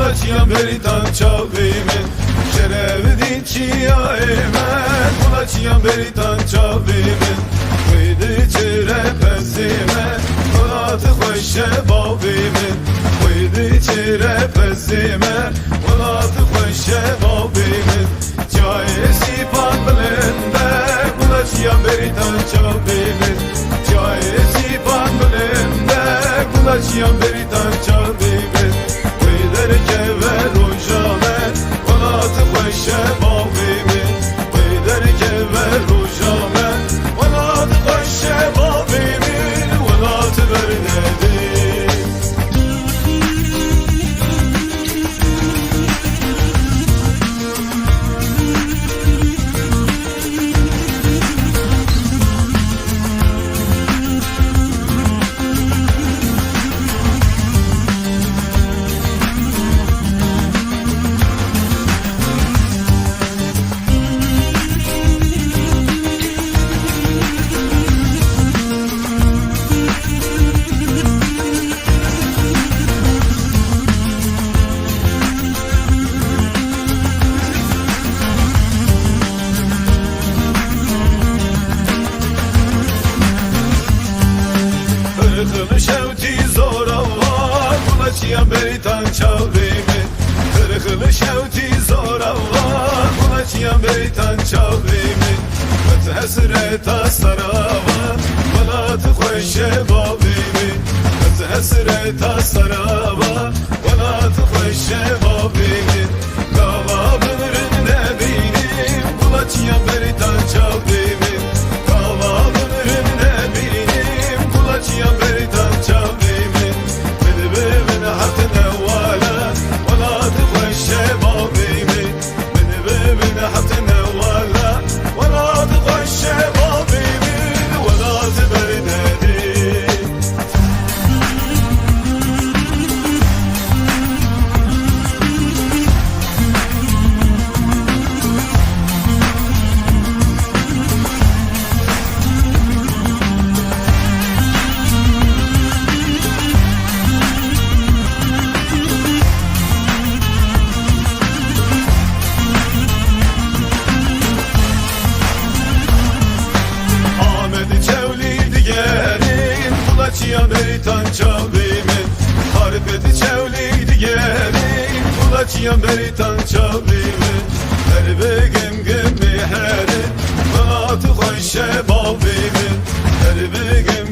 Kulaçyan beritan çalvimin Şerevdin çiya emen Kulaçyan beritan çalvimin Kıydı çire pezime Kulatı hoşe babimin Kıydı çire pezime Kulatı hoşe babimin Cahisi pan bilinde Kulaçyan beritan çalvimin Cahisi pan bilinde Kulaçyan beritan çalvimin Kıydır keve rujale Kulatı hoşe babimin Kıydır keve rujale Kulatı hoşe babimin Kulatı vernedim Kırkını şevti zora var Kulaçyan beritan çalvimin Kırkını şevti zora var Kulaçyan beritan çalvimin Öt hesret astarava Kulatı hoşe babimin Öt hesret astarava Kulatı hoşe babimin Kavabın rinde binim Kulaçyan beritan çalvimin Kavabın rinde binim Kulaçyan beritan çalvimin Beni bevin hatine vala Kulatı hoşe babimin Beni bevin hatine vala Kulatı hoşe babimin Kulatı vernedim Kulaçyan beritan çalvimin Harpeti çevliydi gelin Kulaçyan beritan çalvimin Her begim gemi herin Kulatı hoşe babimin Her begim